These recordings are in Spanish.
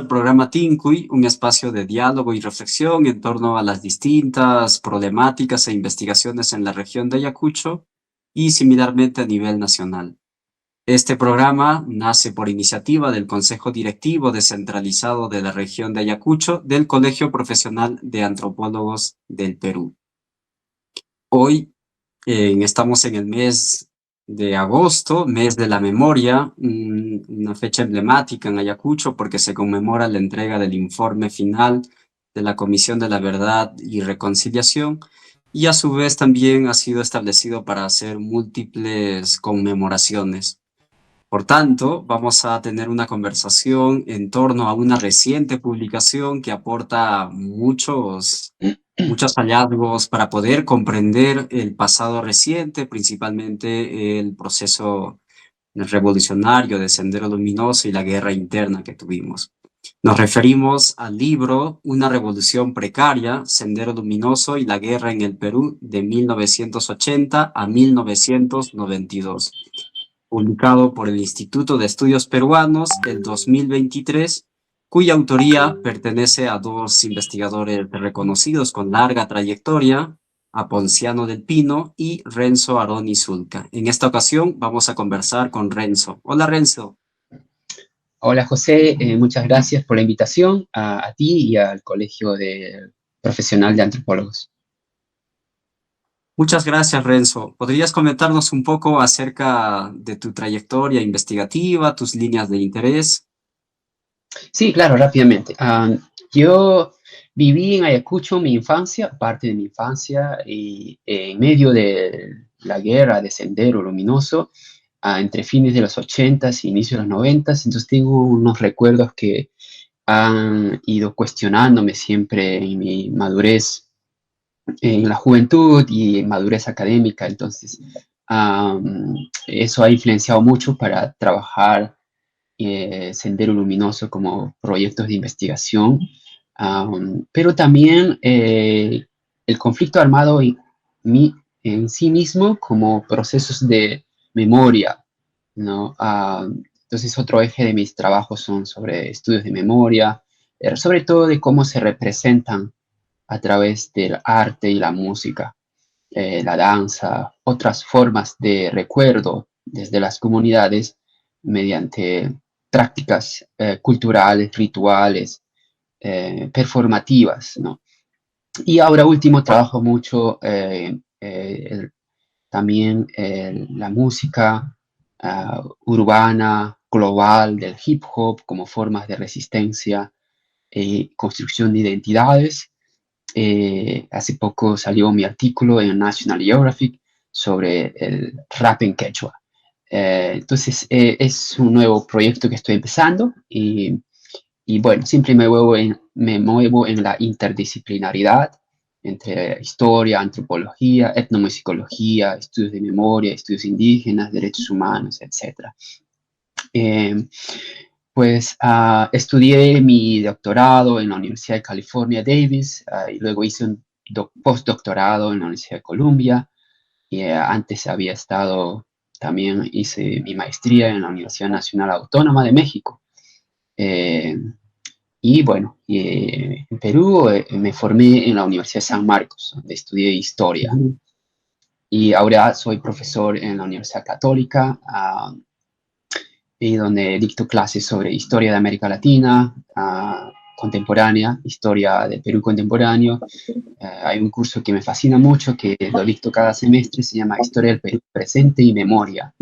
al programa Tincuy, un espacio de diálogo y reflexión en torno a las distintas problemáticas e investigaciones en la región de Ayacucho y similarmente a nivel nacional. Este programa nace por iniciativa del Consejo Directivo Descentralizado de la región de Ayacucho del Colegio Profesional de Antropólogos del Perú. Hoy estamos en el mes de agosto, mes de la memoria, una fecha emblemática en Ayacucho porque se conmemora la entrega del informe final de la Comisión de la Verdad y Reconciliación y a su vez también ha sido establecido para hacer múltiples conmemoraciones. Por tanto, vamos a tener una conversación en torno a una reciente publicación que aporta muchos hallazgos para poder comprender el pasado reciente, principalmente el proceso revolucionario de Sendero Luminoso y la guerra interna que tuvimos. Nos referimos al libro Una revolución precaria, Sendero Luminoso y la guerra en el Perú de 1980 a 1992, publicado por el Instituto de Estudios Peruanos el 2023, cuya autoría pertenece a dos investigadores reconocidos con larga trayectoria, a Ponciano del Pino y Renzo Aroni Zulca. En esta ocasión vamos a conversar con Renzo. Hola, Renzo. Hola José, muchas gracias por la invitación a ti y al Colegio Profesional de Antropólogos. Muchas gracias, Renzo. ¿Podrías comentarnos un poco acerca de tu trayectoria investigativa, tus líneas de interés? Sí, claro, rápidamente. Yo viví en Ayacucho mi infancia, parte de mi infancia, y en medio de la guerra de Sendero Luminoso, entre fines de los 80s e inicios de los 90s, entonces tengo unos recuerdos que han ido cuestionándome siempre en mi madurez en la juventud y madurez académica. Entonces, eso ha influenciado mucho para trabajar Sendero Luminoso como proyectos de investigación, pero también el conflicto armado en sí mismo como procesos de memoria, ¿no? Entonces, otro eje de mis trabajos son sobre estudios de memoria, sobre todo de cómo se representan a través del arte y la música, la danza, otras formas de recuerdo desde las comunidades mediante prácticas culturales, rituales, performativas, ¿no? Y ahora último trabajo mucho también la música urbana, global, del hip hop como formas de resistencia y construcción de identidades. Hace poco salió mi artículo en National Geographic sobre el rap en quechua. Entonces, es un nuevo proyecto que estoy empezando y bueno, siempre me muevo en la interdisciplinaridad entre historia, antropología, etnomusicología, estudios de memoria, estudios indígenas, derechos humanos, etc. Pues estudié mi doctorado en la Universidad de California, Davis, y luego hice un postdoctorado en la Universidad de Columbia, y antes también hice mi maestría en la Universidad Nacional Autónoma de México. Y bueno, en Perú me formé en la Universidad de San Marcos, donde estudié historia. Y ahora soy profesor en la Universidad Católica, y donde dicto clases sobre historia de América Latina, contemporánea, historia del Perú contemporáneo. Hay un curso que me fascina mucho, que lo dicto cada semestre, se llama Historia del Perú Presente y Memoria.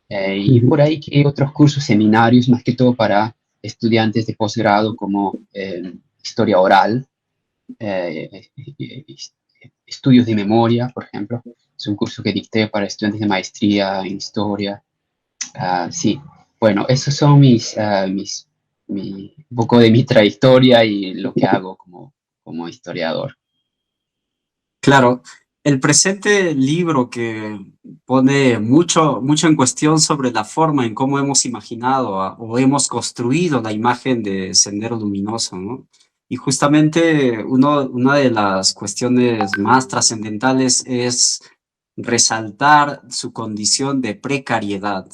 Y por ahí que hay otros cursos, seminarios, más que todo para estudiantes de posgrado, como historia oral, estudios de memoria, por ejemplo. Es un curso que dicté para estudiantes de maestría en historia. Sí, bueno, esos son un poco de mi trayectoria y lo que hago como historiador. Claro, el presente libro que pone mucho en cuestión sobre la forma en cómo hemos imaginado o hemos construido la imagen de Sendero Luminoso, ¿no? Y justamente una de las cuestiones más trascendentales es resaltar su condición de precariedad.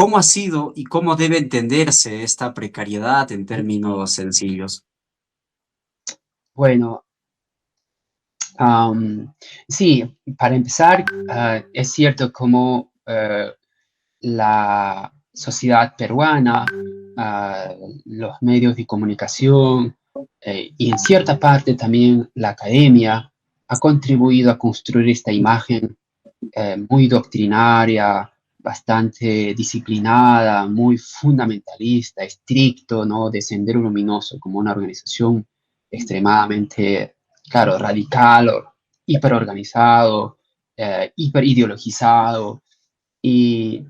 ¿Cómo ha sido y cómo debe entenderse esta precariedad en términos sencillos? Bueno, sí, para empezar, es cierto como la sociedad peruana, ah, los medios de comunicación y en cierta parte también la academia ha contribuido a construir esta imagen muy doctrinaria, bastante disciplinada, muy fundamentalista, estricto, ¿no? De Sendero Luminoso como una organización extremadamente, claro, radical, hiperorganizado, hiperideologizado, y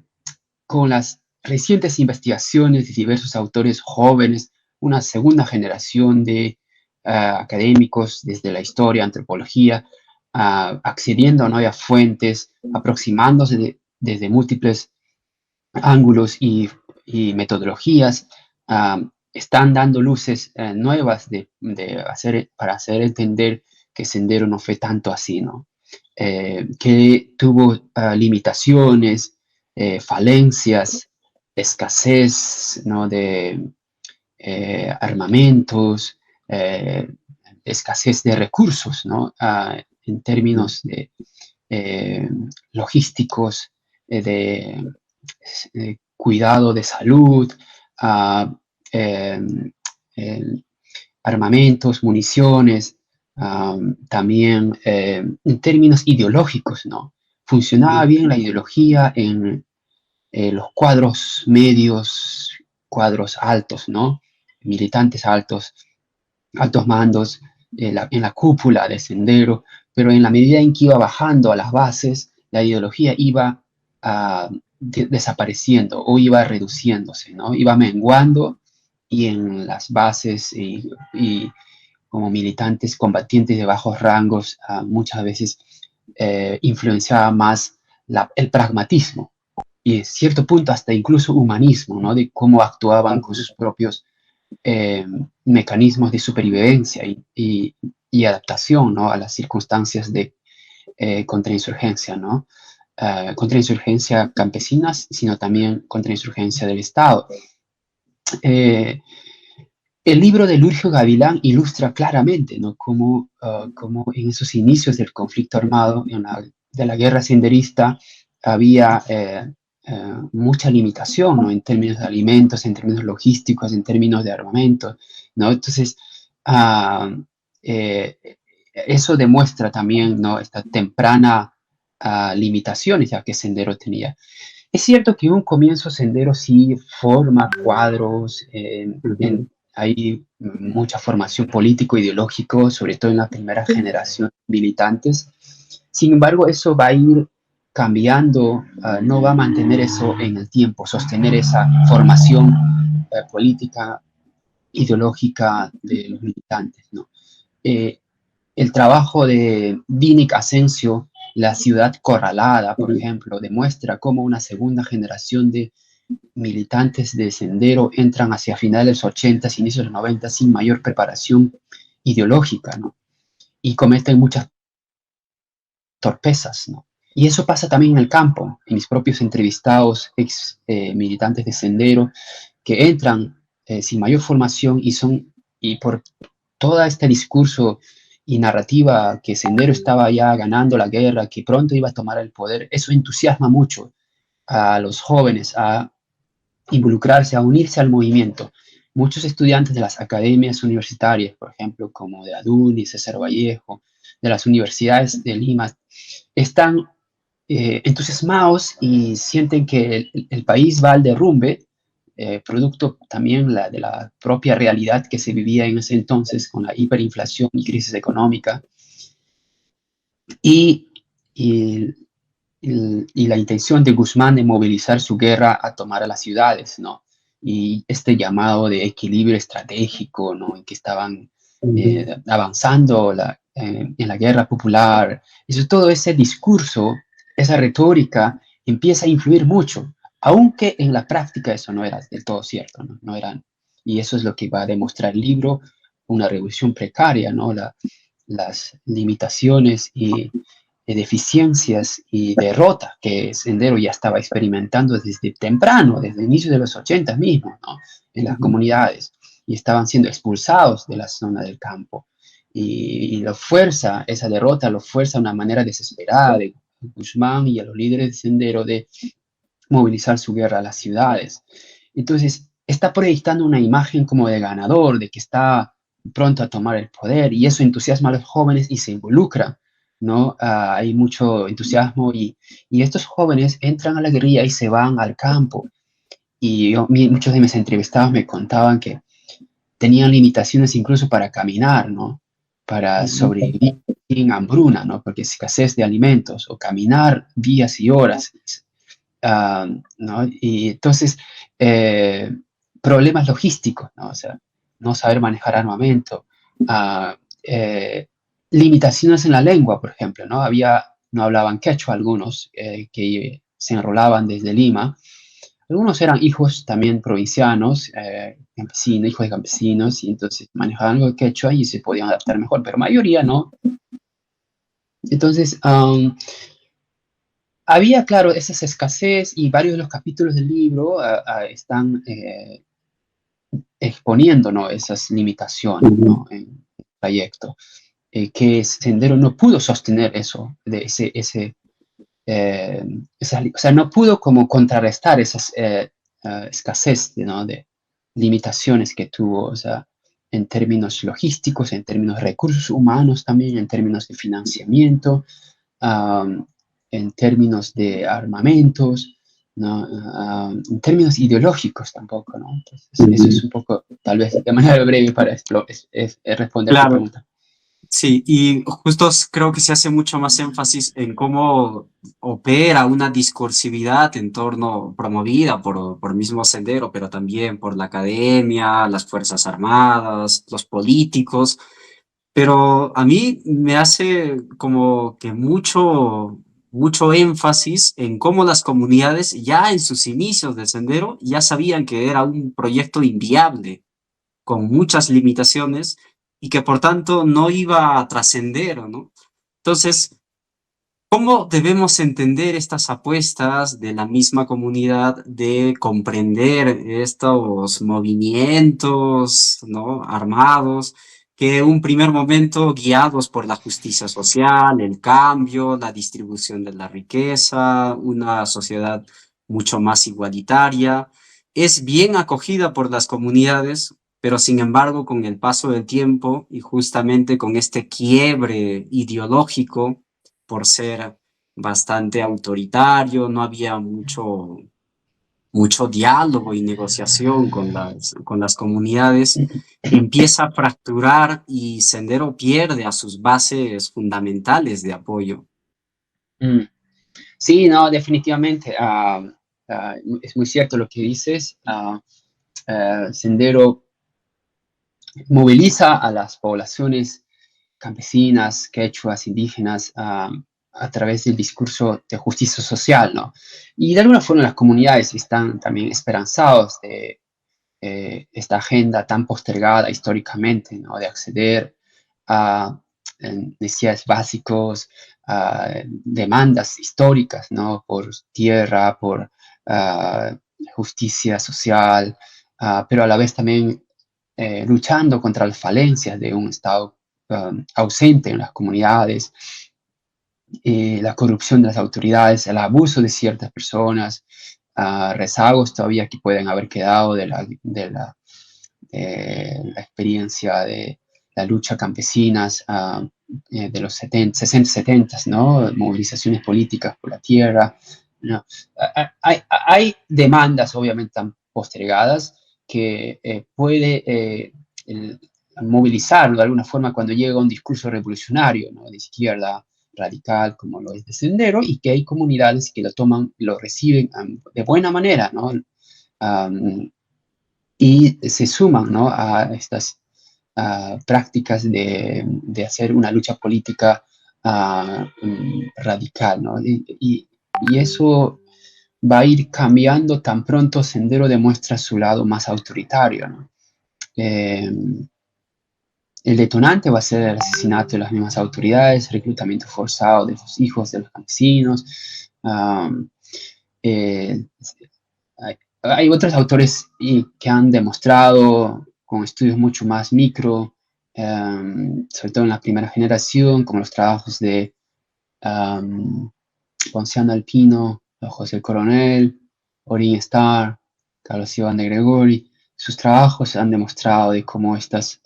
con las recientes investigaciones de diversos autores jóvenes, una segunda generación de académicos desde la historia, antropología, accediendo, ¿no?, a fuentes, aproximándose desde múltiples ángulos y metodologías, están dando luces nuevas para hacer entender que Sendero no fue tanto así, ¿no? Que tuvo limitaciones, falencias, escasez, ¿no?, de armamentos, escasez de recursos, ¿no? En términos de eh, logísticos, de cuidado de salud, uh, eh, eh, armamentos, municiones, también en términos ideológicos, ¿no? Funcionaba bien la ideología en los cuadros medios, cuadros altos, ¿no? Militantes altos, altos mandos, en la cúpula del sendero, pero en la medida en que iba bajando a las bases, la ideología iba desapareciendo o iba reduciéndose, ¿no? Iba menguando y en las bases y como militantes combatientes de bajos rangos, muchas veces influenciaba más el pragmatismo y en cierto punto hasta incluso humanismo, ¿no? De cómo actuaban con sus propios eh, mecanismos de supervivencia y adaptación, ¿no?, a las circunstancias de contrainsurgencia, ¿no? Contrainsurgencia campesinas, sino también contrainsurgencia del Estado. Eh, el libro de Lurgio Gavilán ilustra claramente, ¿no?, cómo en esos inicios del conflicto armado, de la guerra senderista, había mucha limitación, ¿no?, en términos de alimentos, en términos logísticos, en términos de armamento, ¿no? Entonces, uh, eh, eso demuestra también, ¿no?, esta temprana limitaciones ya que Sendero tenía. Es cierto que en un comienzo Sendero sí forma cuadros, hay mucha formación político-ideológico, sobre todo en la primera generación de militantes. Sin embargo, eso va a ir cambiando, no va a mantener eso en el tiempo, sostener esa formación política, ideológica de los militantes, ¿no? Eh, el trabajo de Vinic Asensio, La ciudad corralada, por ejemplo, demuestra cómo una segunda generación de militantes de Sendero entran hacia finales de los 80, inicios de los 90 sin mayor preparación ideológica, ¿no? Y cometen muchas torpezas, ¿no? Y eso pasa también en el campo, en mis propios entrevistados, ex militantes de Sendero, que entran sin mayor formación y por todo este discurso y narrativa que Sendero estaba ya ganando la guerra, que pronto iba a tomar el poder, eso entusiasma mucho a los jóvenes a involucrarse, a unirse al movimiento. Muchos estudiantes de las academias universitarias, por ejemplo, como de ADUNI, César Vallejo, de las universidades de Lima, están entusiasmados y sienten que el país va al derrumbe, producto también de la propia realidad que se vivía en ese entonces con la hiperinflación y crisis económica, y, y, y la intención de Guzmán de movilizar su guerra a tomar a las ciudades, ¿no? Y este llamado de equilibrio estratégico, ¿no?, en que estaban avanzando en la guerra popular. Eso, todo ese discurso, esa retórica, empieza a influir mucho, aunque en la práctica eso no era del todo cierto, ¿no? No eran, y eso es lo que va a demostrar el libro, una revolución precaria, ¿no? Las limitaciones y deficiencias y derrotas que Sendero ya estaba experimentando desde temprano, desde el inicio de los 80 mismo, ¿no? En las Ujú. comunidades, y estaban siendo expulsados de la zona del campo. Y lo fuerza, esa derrota lo fuerza de una manera desesperada de Guzmán y a los líderes de Sendero de movilizar su guerra a las ciudades. Entonces, está proyectando una imagen como de ganador, de que está pronto a tomar el poder, y eso entusiasma a los jóvenes y se involucra, ¿no? Hay mucho entusiasmo y estos jóvenes entran a la guerrilla y se van al campo. Y muchos de mis entrevistados me contaban que tenían limitaciones incluso para caminar, ¿no? Para Ujú. sobrevivir en hambruna, ¿no? Porque escasez de alimentos o caminar días y horas. ¿No? Y entonces, eh, problemas logísticos, ¿no? O sea, no saber manejar armamento, ah, eh, limitaciones en la lengua, por ejemplo, ¿no? No hablaban quechua algunos que se enrolaban desde Lima. Algunos eran hijos también provincianos, campesinos, hijos de campesinos, y entonces manejaban algo de quechua y se podían adaptar mejor, pero mayoría no. Entonces, había, claro, esa escasez y varios de los capítulos del libro están exponiendo, ¿no? Esas limitaciones, ¿no? En el trayecto. Que Sendero no pudo sostener eso, de eh, o sea, no pudo como contrarrestar esas escasez, ¿no? De limitaciones que tuvo, o sea, en términos logísticos, en términos de recursos humanos también, en términos de financiamiento, um, en términos de armamentos, ¿no? En términos ideológicos tampoco, ¿no? Entonces, eso es un poco, tal vez de manera breve para responder tu Claro, pregunta. sí, y justo creo que se hace mucho más énfasis en cómo opera una discursividad en torno, promovida por mismo Sendero, pero también por la academia, las Fuerzas Armadas, los políticos. Pero a mí me hace como que mucho énfasis en cómo las comunidades ya en sus inicios del Sendero ya sabían que era un proyecto inviable, con muchas limitaciones y que por tanto no iba a trascender, ¿no? Entonces, ¿cómo debemos entender estas apuestas de la misma comunidad de comprender estos movimientos, ¿no? Armados, que en un primer momento guiados por la justicia social, el cambio, la distribución de la riqueza, una sociedad mucho más igualitaria, es bien acogida por las comunidades, pero sin embargo con el paso del tiempo y justamente con este quiebre ideológico, por ser bastante autoritario, no había mucho diálogo y negociación con las comunidades, empieza a fracturar y Sendero pierde a sus bases fundamentales de apoyo. Mm. Sí, no, definitivamente. Es muy cierto lo que dices. Sendero moviliza a las poblaciones campesinas, quechuas, indígenas, a través del discurso de justicia social, ¿no? Y de alguna forma las comunidades están también esperanzados de esta agenda tan postergada históricamente, ¿no? De acceder a necesidades básicos, a demandas históricas, ¿no? Por tierra, por uh, justicia social, pero a la vez también luchando contra las falencias de un Estado ausente en las comunidades, la corrupción de las autoridades, el abuso de ciertas personas, rezagos todavía que pueden haber quedado la experiencia de la lucha campesinas de los 60, 70, ¿no? Movilizaciones políticas por la tierra, ¿no? Hay demandas obviamente tan postergadas que puede movilizar, ¿no? De alguna forma cuando llega un discurso revolucionario, ¿no? De izquierda radical como lo es de Sendero, y que hay comunidades que lo toman, lo reciben de buena manera, ¿no? Um, y se suman, ¿no? A estas prácticas de hacer una lucha política radical, ¿no? Y eso va a ir cambiando tan pronto Sendero demuestra su lado más autoritario, ¿no? Eh, el detonante va a ser el asesinato de las mismas autoridades, reclutamiento forzado de los hijos de los campesinos. Eh, hay otros autores que han demostrado con estudios mucho más micro, sobre todo en la primera generación, como los trabajos de Ponciano Alpino, José Coronel, Orin Starr, Carlos Iván de Gregori. Sus trabajos han demostrado de cómo los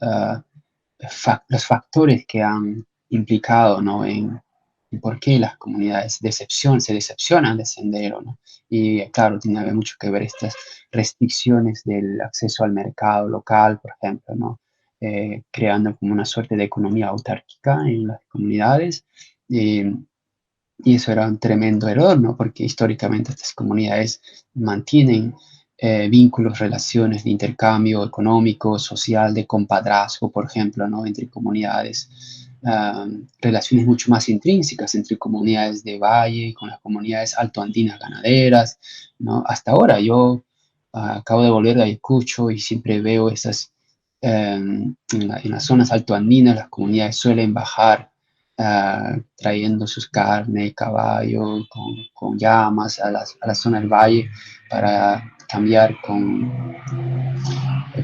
factores que han implicado, ¿no? en por qué las comunidades se decepcionan de Sendero, ¿no? Y claro, tiene mucho que ver estas restricciones del acceso al mercado local, por ejemplo, ¿no? Creando como una suerte de economía autárquica en las comunidades. Eh, y eso era un tremendo error, ¿no? Porque históricamente estas comunidades mantienen vínculos, relaciones de intercambio económico, social, de compadrazgo, por ejemplo, ¿no? Entre comunidades, relaciones mucho más intrínsecas entre comunidades de valle, con las comunidades altoandinas ganaderas, ¿no? Hasta ahora yo acabo de volver de Ayacucho y siempre veo esas, en las zonas altoandinas las comunidades suelen bajar trayendo sus carnes, caballo, con llamas a la zona del valle para cambiar con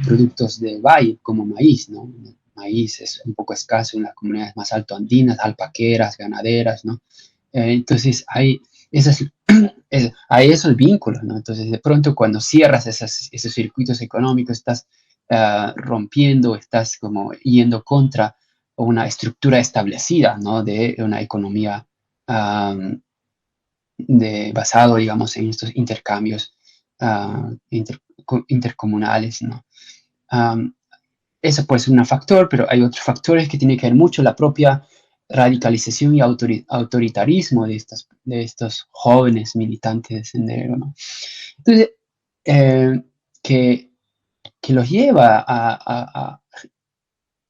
productos de valle como maíz, ¿no? Maíz es un poco escaso en las comunidades más altoandinas, alpaqueras, ganaderas, ¿no? Entonces esas, hay esos vínculos, ¿no? Entonces de pronto cuando cierras esos circuitos económicos estás rompiendo, estás como yendo contra una estructura establecida, ¿no? De una economía basado, digamos, en estos intercambios intercomunales, ¿no? Um, Eso puede ser un factor, pero hay otros factores que tienen que ver mucho la propia radicalización y autoritarismo de estos jóvenes militantes de Sendero, ¿no? Entonces, eh, que, que los lleva a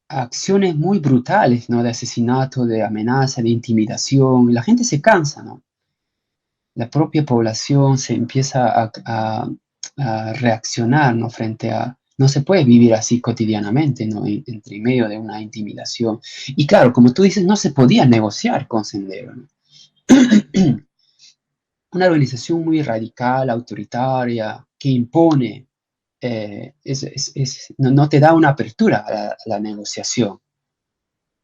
acciones muy brutales, ¿no? De asesinato, de amenaza, de intimidación. La gente se cansa, ¿no? La propia población se empieza a reaccionar, ¿no? Frente a, no se puede vivir así cotidianamente, ¿no? Entre medio de una intimidación. Y claro, como tú dices, no se podía negociar con Sendero, ¿no? Una organización muy radical, autoritaria, que impone, no te da una apertura a la negociación.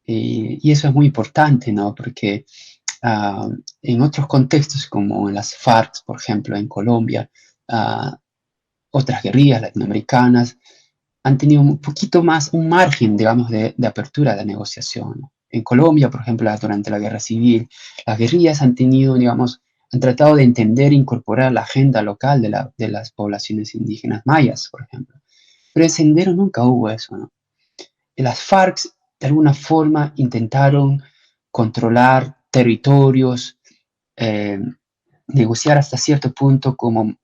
Y eso es muy importante, ¿no? Porque en otros contextos, como en las FARC, por ejemplo, en Colombia, ah, otras guerrillas latinoamericanas han tenido un poquito más, un margen, digamos, de apertura de la negociación, ¿no? En Colombia, por ejemplo, durante la guerra civil, las guerrillas han tenido, digamos, han tratado de entender e incorporar la agenda local de las poblaciones indígenas mayas, por ejemplo. Pero en Sendero nunca hubo eso, ¿no? Las FARC de alguna forma intentaron controlar territorios, eh, negociar hasta cierto punto como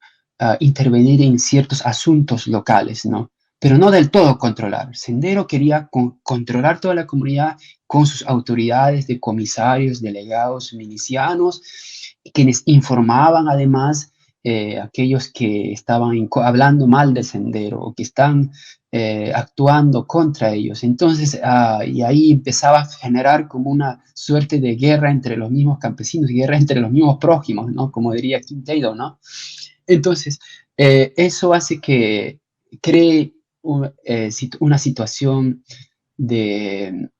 intervenir en ciertos asuntos locales, ¿no? Pero no del todo controlar. Sendero quería controlar toda la comunidad con sus autoridades de comisarios, delegados, milicianos, quienes informaban además aquellos que estaban hablando mal del Sendero o que están actuando contra ellos. Entonces, y ahí empezaba a generar como una suerte de guerra entre los mismos campesinos, guerra entre los mismos prójimos, ¿no? Como diría Kim Taylor, ¿no? Entonces, eso hace que cree una situación de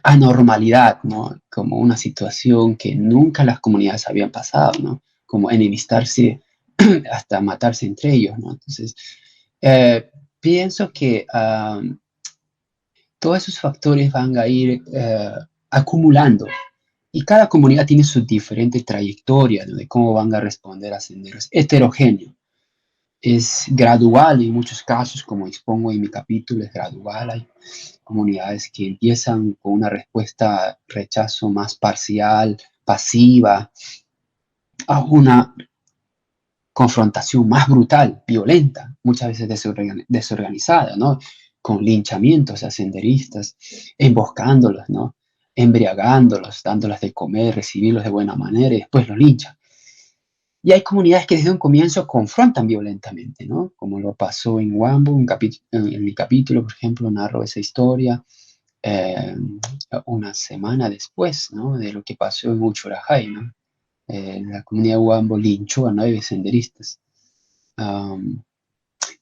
anormalidad, ¿no? Como una situación que nunca las comunidades habían pasado, ¿no? Como enemistarse hasta matarse entre ellos, ¿no? Entonces, eh, pienso que todos esos factores van a ir acumulando y cada comunidad tiene su diferente trayectoria, ¿no? De cómo van a responder a senderos. Es heterogéneo, es gradual en muchos casos, como expongo en mi capítulo, es gradual. Hay comunidades que empiezan con una respuesta rechazo más parcial, pasiva, a una confrontación más brutal, violenta, muchas veces desorganizada, ¿no? Con linchamientos a senderistas, emboscándolos, ¿no? Embriagándolos, dándoles de comer, recibirlos de buena manera y después los linchan. Y hay comunidades que desde un comienzo confrontan violentamente, ¿no? Como lo pasó en Wambo, en mi capítulo, por ejemplo, narro esa historia. eh, una semana después, ¿no? De lo que pasó en Uchurajay, ¿no? La comunidad Huambo linchó a 9 senderistas. Am,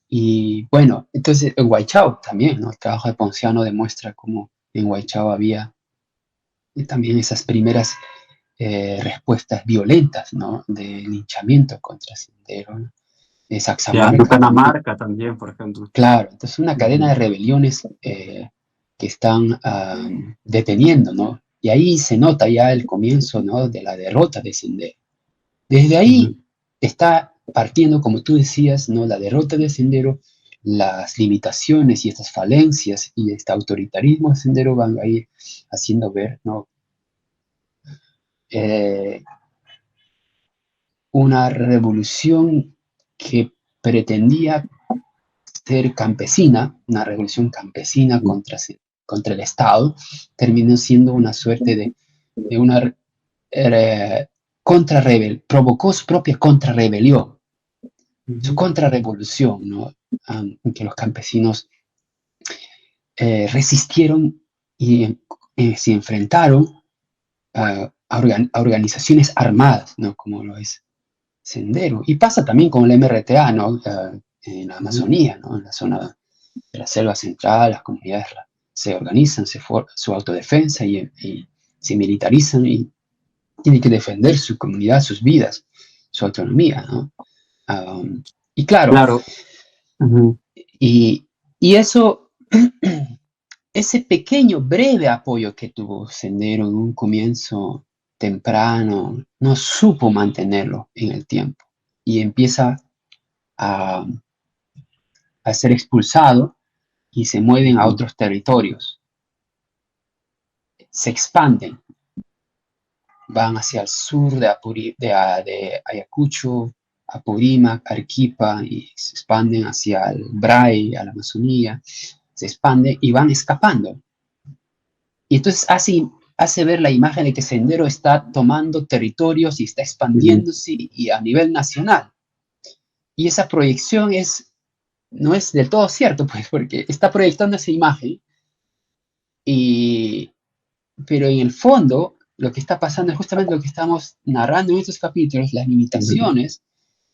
y bueno, entonces en Guaychao también, ¿no? El trabajo de Ponciano demuestra cómo en Guaychao había también esas primeras respuestas violentas, ¿no? De linchamiento contra Sendero, ¿no? Ya, en Saxamarca también, Bucaramanga también, por ejemplo. claro. Entonces una cadena Ujú, de rebeliones que están deteniendo, ¿no? Y ahí se nota ya el comienzo, ¿no? De la derrota de Sendero. Desde ahí ujú. está partiendo, como tú decías, ¿no? La derrota de Sendero, las limitaciones y estas falencias y este autoritarismo de Sendero van a ir haciendo ver, ¿no? Eh, una revolución que pretendía ser campesina, una revolución campesina contra el Estado, terminó siendo una suerte de una provocó su propia contrarrebelión, su Ujú. contrarrevolución, ¿no? En que los campesinos resistieron y se enfrentaron a organizaciones armadas, ¿no? Como lo es Sendero. Y pasa también con el MRTA, ¿no? En la Ujú. Amazonía, ¿no? En la zona de la selva central, las comunidades se organizan, su autodefensa y se militarizan y tienen que defender su comunidad, sus vidas, su autonomía, ¿no? Um, y claro, Claro. Ujú, y, y eso, ese pequeño, breve apoyo que tuvo Sendero en un comienzo temprano, no supo mantenerlo en el tiempo y empieza a, a ser expulsado y se mueven a ujú. otros territorios, se expanden, van hacia el sur de Ayacucho, Apurímac, Arequipa y se expanden hacia el Bray, a la Amazonía, se expanden y van escapando. Y entonces hace ver la imagen de que Sendero está tomando territorios y está Ujú. expandiéndose y a nivel nacional. Y esa proyección no es del todo cierto, pues, porque está proyectando esa imagen, y, pero en el fondo lo que está pasando es justamente lo que estamos narrando en estos capítulos, las Ujú. limitaciones,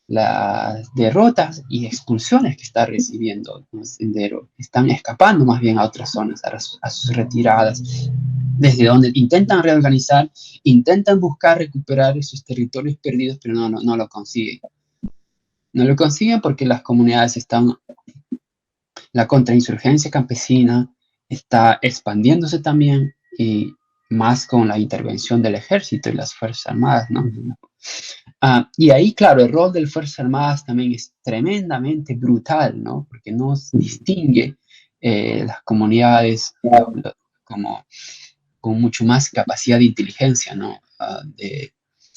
las derrotas y expulsiones que está recibiendo el Sendero. Están escapando más bien a otras zonas, a sus retiradas, desde donde intentan reorganizar, intentan buscar recuperar esos territorios perdidos, pero no lo consiguen. No lo consiguen porque las comunidades están, la contrainsurgencia campesina está expandiéndose también y más con la intervención del ejército y las Fuerzas Armadas, ¿no? Ujú. Y ahí, claro, el rol de las Fuerzas Armadas también es tremendamente brutal, ¿no? Porque no distingue las comunidades como con mucho más capacidad de inteligencia, ¿no?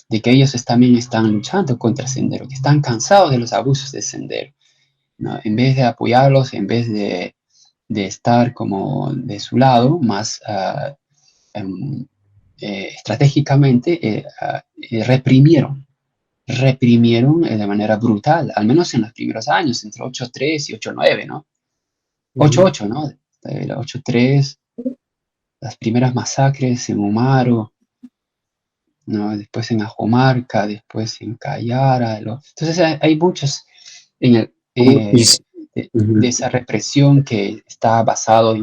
De que ellos también están luchando contra el Sendero, que están cansados de los abusos del Sendero, ¿no? En vez de apoyarlos, en vez de estar como de su lado, más em, estratégicamente, reprimieron de manera brutal, al menos en los primeros años, entre 8.3 y 8.9, ¿no? Ujú. 8.8, ¿no? 8.3, las primeras masacres en Humaro, ¿no? Después en Ajomarca, después en Cayara. Entonces hay muchos en Y s- de ujú. esa represión que está basado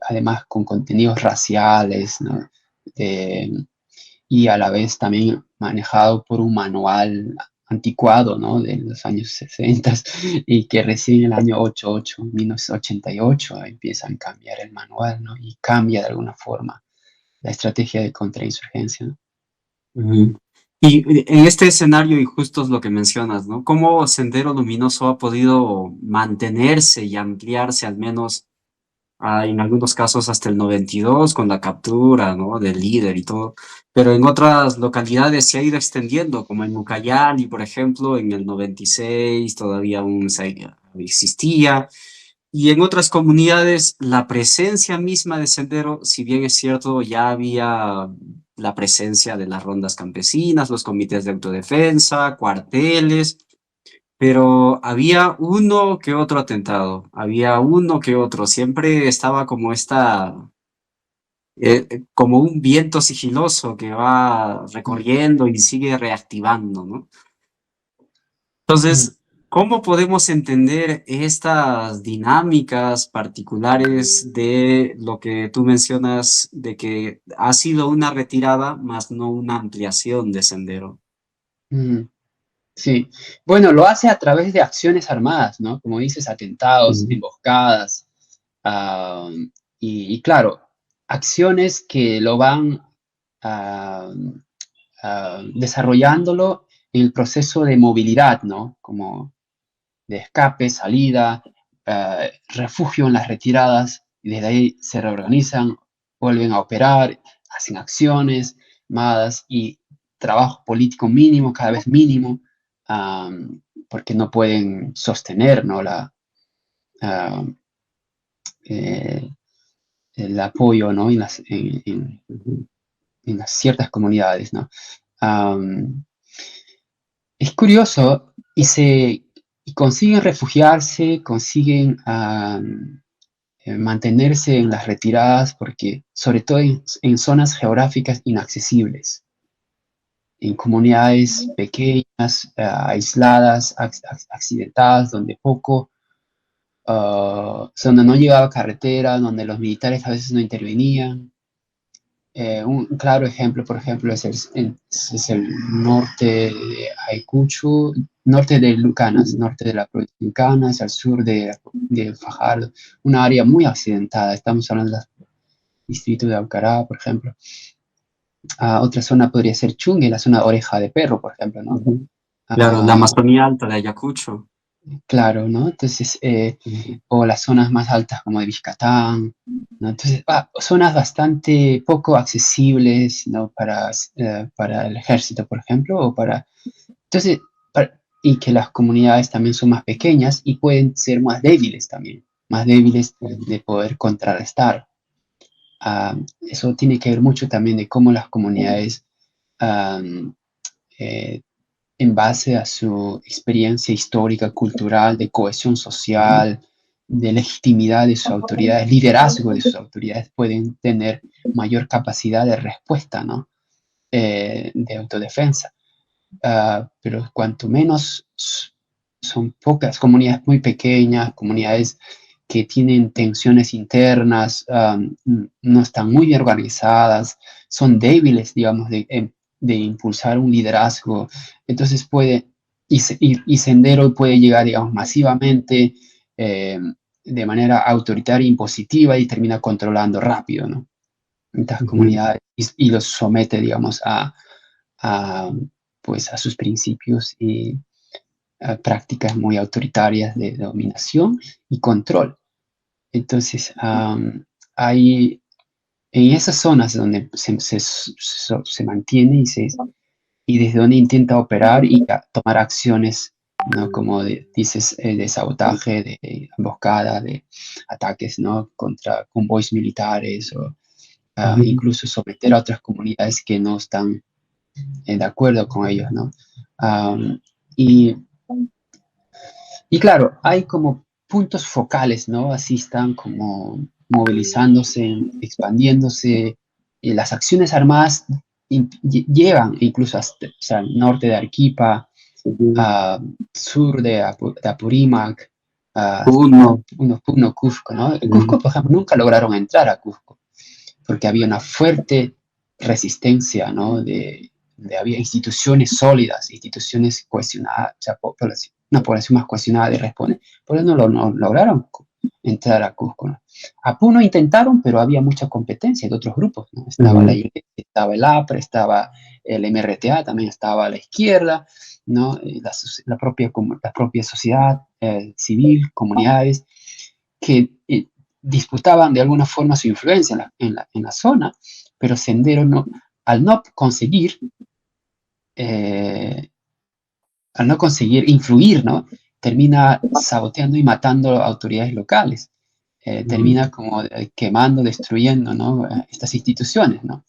además con contenidos raciales, ¿no? De, y a la vez también manejado por un manual anticuado, ¿no? De los años 60 y que recién en el año 88, 1988, empiezan a cambiar el manual, ¿no? Y cambia de alguna forma la estrategia de contrainsurgencia, ¿no? Ujú. Y en este escenario, y justo es lo que mencionas, ¿no? ¿Cómo Sendero Luminoso ha podido mantenerse y ampliarse al menos en algunos casos hasta el 92 con la captura, ¿no? Del líder y todo, pero en otras localidades se ha ido extendiendo, como en Ucayali, por ejemplo, en el 96 todavía aún existía, y en otras comunidades la presencia misma de Sendero, si bien es cierto, ya había la presencia de las rondas campesinas, los comités de autodefensa, cuarteles, pero había uno que otro atentado, había uno que otro, siempre estaba como como un viento sigiloso que va Mm, recorriendo y sigue reactivando, ¿no? mm, Entonces, ¿cómo podemos entender estas dinámicas particulares de lo que tú mencionas de que ha sido una retirada, más no una ampliación de sendero? mm. Sí, bueno, lo hace a través de acciones armadas, ¿no? Como dices, atentados, Ujú, emboscadas, ah, y claro, acciones que lo van ah, desarrollándolo en el proceso de movilidad, ¿no? Como de escape, salida, refugio en las retiradas, y desde ahí se reorganizan, vuelven a operar, hacen acciones más y trabajo político mínimo, cada vez mínimo, porque no pueden sostener, ¿no? Ah, eh, el apoyo, ¿no? ujú. En las ciertas comunidades, ¿no? Am, es curioso y consiguen refugiarse, consiguen mantenerse en las retiradas porque, sobre todo en zonas geográficas inaccesibles, en comunidades pequeñas, aisladas, accidentadas, donde donde no llegaba carretera, donde los militares a veces no intervenían. Un claro ejemplo, por ejemplo, es el norte de Ayacucho, norte de Lucanas, norte de la provincia de Lucanas, al sur de Fajardo, una área muy accidentada. Estamos hablando del distrito de Aucará, por ejemplo. Otra zona podría ser Chungue, la zona Oreja de Perro, por ejemplo, ¿no? Ujú. Claro, la Ah, Amazonía Alta de Ayacucho. claro, ¿no? Entonces, Ujú, o las zonas más altas como de Vizcatán, ¿no? Entonces, zonas bastante poco accesibles, ¿no? Para el ejército, por ejemplo, entonces, y que las comunidades también son más pequeñas y pueden ser más débiles también, más débiles ujú, de poder contrarrestar. Eso tiene que ver mucho también de cómo las comunidades, am, eh, en base a su experiencia histórica, cultural, de cohesión social, de legitimidad de sus autoridades, liderazgo de sus autoridades, pueden tener mayor capacidad de respuesta, ¿no? De autodefensa. Pero cuanto menos son pocas comunidades muy pequeñas, comunidades que tienen tensiones internas, no están muy bien organizadas, son débiles, digamos, de impulsar un liderazgo. Entonces y Sendero puede llegar, digamos, masivamente, eh, de manera autoritaria, impositiva y termina controlando rápido, ¿no? Estas ujú, comunidades y los somete, digamos, a, pues, a sus principios y a prácticas muy autoritarias de dominación y control. Entonces, hay en esas zonas donde se mantiene y desde donde intenta operar y tomar acciones, ¿no? Como dices, de sabotaje, de emboscada, de ataques, ¿no? Contra convoys militares o ujú, incluso someter a otras comunidades que no están de acuerdo con ellos, ¿no? Am, y, y claro, hay como puntos focales, ¿no? Así están como movilizándose, expandiéndose. Y las acciones armadas llegan incluso hasta, o sea, al norte de Arequipa, ujú. sur de Apurímac, Uno. Puno, Cusco, ¿no? Ujú, Cusco, por ejemplo, nunca lograron entrar a Cusco porque había una fuerte resistencia, ¿no? Había instituciones sólidas, instituciones cohesionadas, o sea, una población más cohesionada y responde. Por eso no lograron entrar a Cusco, ¿no? A Puno intentaron, pero había mucha competencia de otros grupos, ¿no? Estaba la ujú, iglesia, estaba el APRE, estaba el MRTA, también estaba a la izquierda, ¿no? La propia sociedad civil, comunidades, que disputaban de alguna forma su influencia en la zona, pero Sendero al no conseguir, eh, al no conseguir influir, ¿no? Termina saboteando y matando a autoridades locales. ujú, Termina como quemando, destruyendo, ¿no? Estas instituciones, ¿no?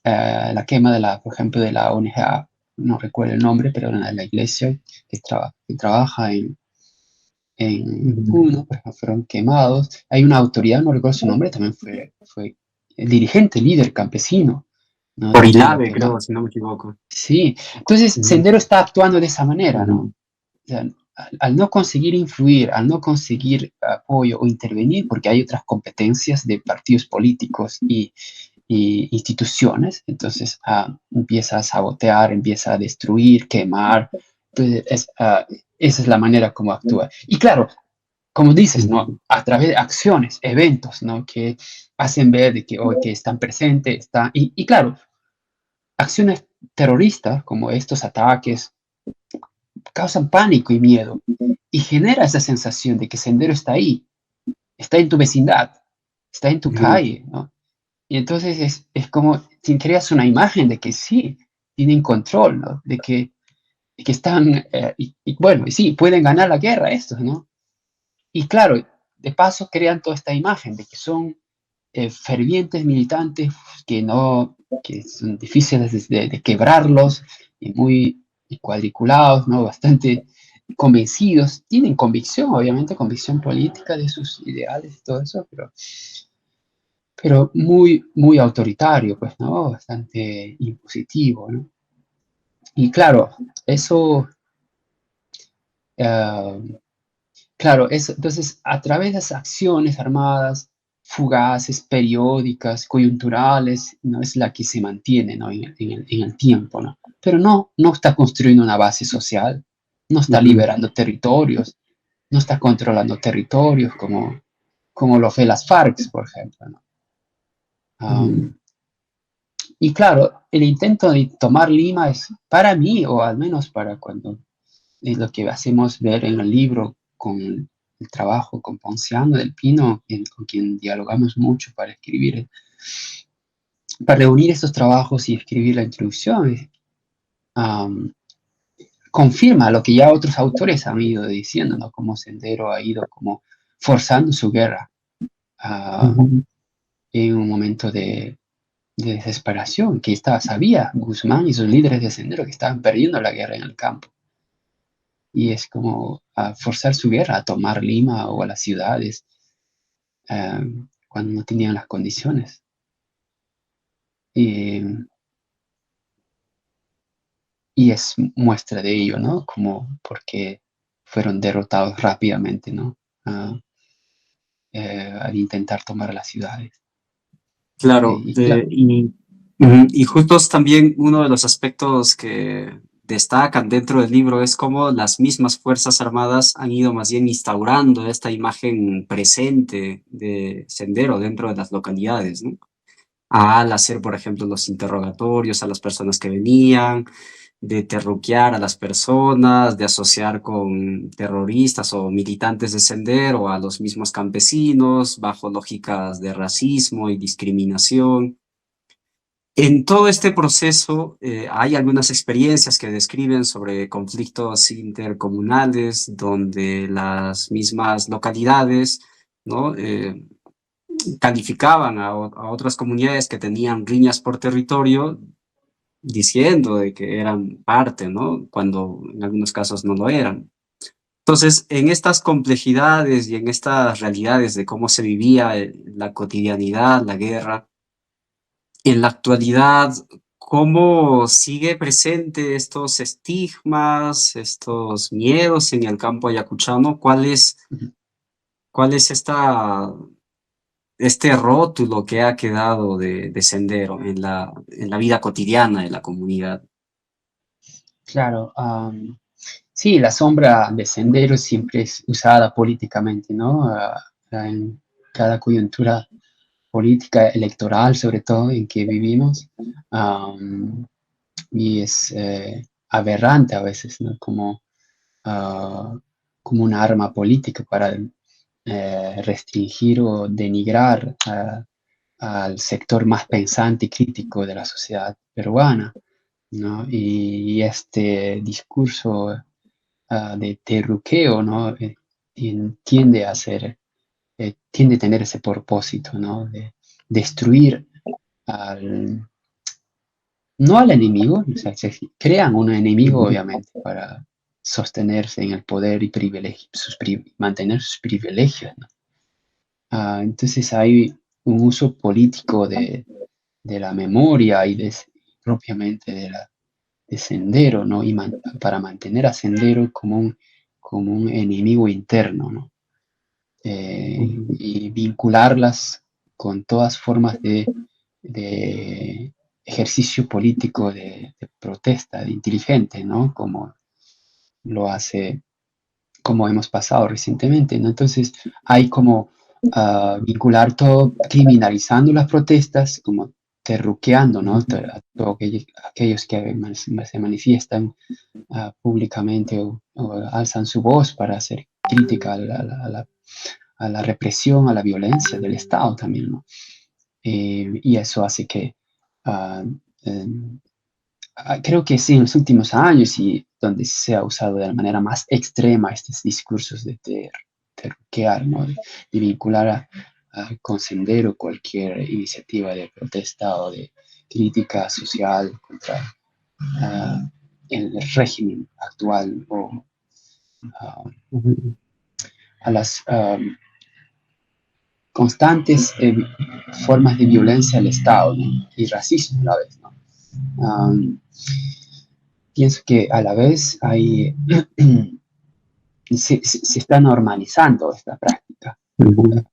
La quema por ejemplo, de la ONG no recuerdo el nombre, pero era la iglesia que trabaja en Ujú. Puno, pues, fueron quemados. Hay una autoridad, no recuerdo su nombre, también fue el dirigente, líder campesino, ¿no? Por De lo Ilave, que más. creo, si no me equivoco. Sí, entonces Ujú, Sendero está actuando de esa manera, ¿no? ujú, O sea, al no conseguir influir, al no conseguir apoyo o intervenir, porque hay otras competencias de partidos políticos y instituciones, entonces empieza a sabotear, empieza a destruir, quemar. Entonces, esa es la manera como actúa. Y claro, como dices, ¿no? ujú, A través de acciones, eventos, ¿no? Que hacen ver de que, oh, que están presentes, y claro, acciones terroristas como estos ataques causan pánico y miedo y genera esa sensación de que Sendero está ahí, está en tu vecindad, está en tu ujú. calle, ¿no? Y entonces es como si creas una imagen de que sí, tienen control, ¿no? De que están, bueno, y sí, pueden ganar la guerra estos, ¿no? Y claro, de paso crean toda esta imagen de que son fervientes militantes que son difíciles de quebrarlos y muy cuadriculados, ¿no? Bastante convencidos, tienen convicción, obviamente, convicción política de sus ideales y todo eso, pero muy, muy autoritario, pues, ¿no? Bastante impositivo, ¿no? Y claro, eso, uh, claro, eso, entonces, a través de esas acciones armadas, fugaces, periódicas, coyunturales, ¿no? Es la que se mantiene, ¿no? En el tiempo, ¿no? Pero no está construyendo una base social, no está Ujú, liberando territorios, no está controlando territorios como lo fue las FARC, por ejemplo, ¿no? ujú. Um, y claro, el intento de tomar Lima es, para mí, o al menos para cuando es lo que hacemos ver en el libro con el trabajo con Ponciano del Pino, con quien dialogamos mucho para escribir, para reunir estos trabajos y escribir la introducción, um, confirma lo que ya otros autores han ido diciendo, ¿no? Cómo Sendero ha ido como forzando su guerra uh, Ujú. en un momento de desesperación, que sabía Guzmán y sus líderes de Sendero que estaban perdiendo la guerra en el campo. Y es como forzar su guerra a tomar Lima o a las ciudades cuando no tenían las condiciones. Y, y es muestra de ello, ¿no? Como porque fueron derrotados rápidamente, ¿no? Ah, al intentar tomar las ciudades. Claro, Y claro, y justo es también uno de los aspectos que destacan dentro del libro es cómo las mismas Fuerzas Armadas han ido más bien instaurando esta imagen presente de Sendero dentro de las localidades, ¿no? Al hacer, por ejemplo, los interrogatorios a las personas que venían, de terruquear a las personas, de asociar con terroristas o militantes de Sendero a los mismos campesinos, bajo lógicas de racismo y discriminación. En todo este proceso hay algunas experiencias que describen sobre conflictos intercomunales donde las mismas localidades, ¿no? Calificaban a otras comunidades que tenían riñas por territorio diciendo de que eran parte, ¿no? Cuando en algunos casos no lo eran. Entonces, en estas complejidades y en estas realidades de cómo se vivía la cotidianidad, la guerra, en la actualidad, ¿cómo sigue presente estos estigmas, estos miedos en el campo ayacuchano? ¿Cuál es este rótulo que ha quedado de Sendero en la vida cotidiana de la comunidad? claro, sí, la sombra de Sendero siempre es usada políticamente, ¿no? En cada coyuntura política electoral, sobre todo en que vivimos. am, y es aberrante a veces, ¿no? Ah, como un arma política para restringir o denigrar al sector más pensante y crítico de la sociedad peruana, ¿no? Y este discurso de terruqueo, ¿no? Tiende a ser, tiende a tener ese propósito, ¿no? De destruir al, no al enemigo, o sea, se crean un enemigo obviamente para sostenerse en el poder y mantener sus privilegios, ¿no? Entonces hay un uso político de la memoria y propiamente de Sendero, ¿no? Y para mantener a Sendero como un enemigo interno, ¿no? Ujú, Y vincularlas con todas formas de ejercicio político de protesta, de inteligente, ¿no? Como lo hace, como hemos pasado recientemente, ¿no? Entonces hay como vincular todo, criminalizando las protestas, como terruqueando, ¿no? A todos aquellos que se manifiestan públicamente o alzan su voz para hacer crítica a la represión, a la violencia del Estado también, ¿no? Y eso hace que ah, em, creo que sí, en los últimos años y donde se ha usado de la manera más extrema estos discursos de terruquear, ¿no? De vincular con Sendero cualquier iniciativa de protesta o de crítica social contra ah, el régimen actual o ah, ujú. a las constantes formas de violencia al Estado, ¿no? Y racismo a la vez, ¿no? Um, Pienso que a la vez hay, se está normalizando esta práctica Ujú.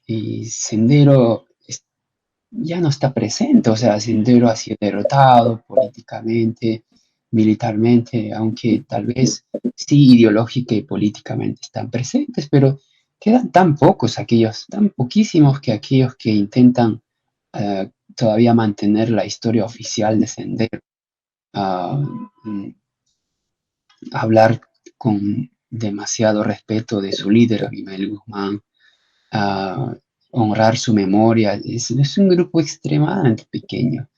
y Sendero ya no está presente, o sea, Sendero ha sido derrotado políticamente, militarmente, aunque tal vez sí ideológica y políticamente están presentes, pero quedan tan pocos aquellos, tan poquísimos que aquellos que intentan todavía mantener la historia oficial de Sendero, ah, mm, hablar con demasiado respeto de su líder, Abimael Guzmán, a honrar su memoria. Es un grupo extremadamente pequeño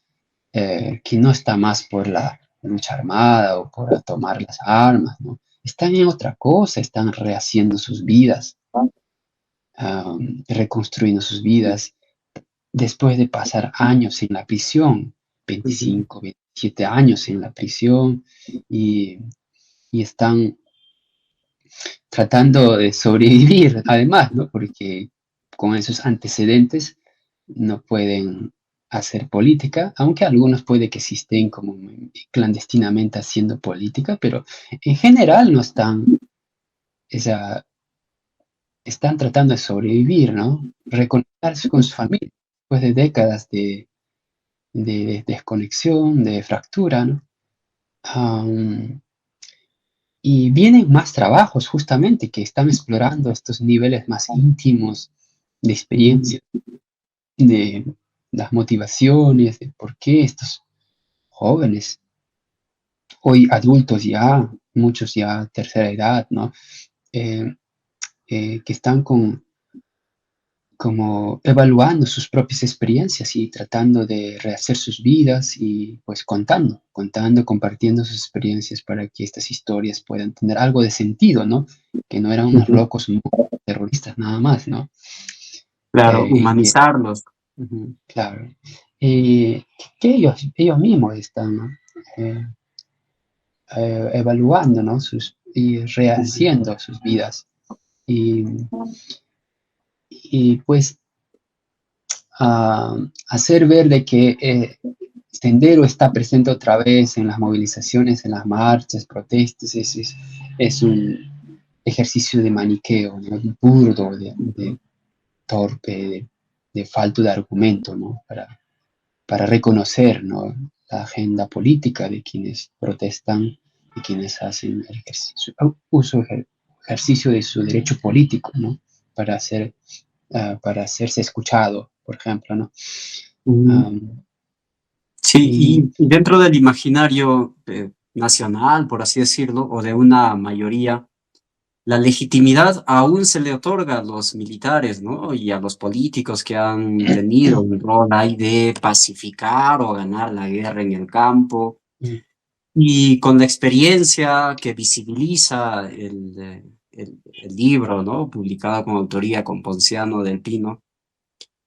que no está más por la lucha armada o por tomar las armas, ¿no? Están en otra cosa, están rehaciendo sus vidas, reconstruyendo sus vidas después de pasar años en la prisión, Ujú. 25, 27 años en la prisión y, y están tratando de sobrevivir, además, ¿no? Porque con esos antecedentes no pueden hacer política, aunque algunos puede que sí estén como clandestinamente haciendo política, pero en general no están, esa, están tratando de sobrevivir, ¿no? Reconectarse con su familia después de décadas de desconexión, de fractura, ¿no? Am, y vienen más trabajos justamente que están explorando estos niveles más íntimos de Ujú. experiencia, de las motivaciones, de por qué estos jóvenes, hoy adultos ya, muchos ya tercera edad, ¿no? Eh, que están como evaluando sus propias experiencias y tratando de rehacer sus vidas y pues compartiendo sus experiencias para que estas historias puedan tener algo de sentido, ¿no? Que no eran unos Ujú. locos terroristas nada más, ¿no? Claro, Y que, humanizarlos. Ujú, claro, y que ellos mismos están, ¿no? Eh, evaluando, ¿no? Y ujú, rehaciendo sus vidas. Y, y pues hacer ver de que Sendero está presente otra vez en las movilizaciones, en las marchas, protestas, es un ejercicio de maniqueo, ¿no? Burdo, de ujú. torpe, de falto de argumento, ¿no? Para reconocer, ¿no? La agenda política de quienes protestan y quienes hacen el ejercicio de su derecho político, ¿no? Para para hacerse escuchado, por ejemplo, ¿no? Mm, Um, sí, y y dentro del imaginario nacional, por así decirlo, o de una mayoría, la legitimidad aún se le otorga a los militares, ¿no? Y a los políticos que han tenido un rol ahí de pacificar o ganar la guerra en el campo. Y con la experiencia que visibiliza el libro, ¿no? Publicado con autoría con Ponciano del Pino,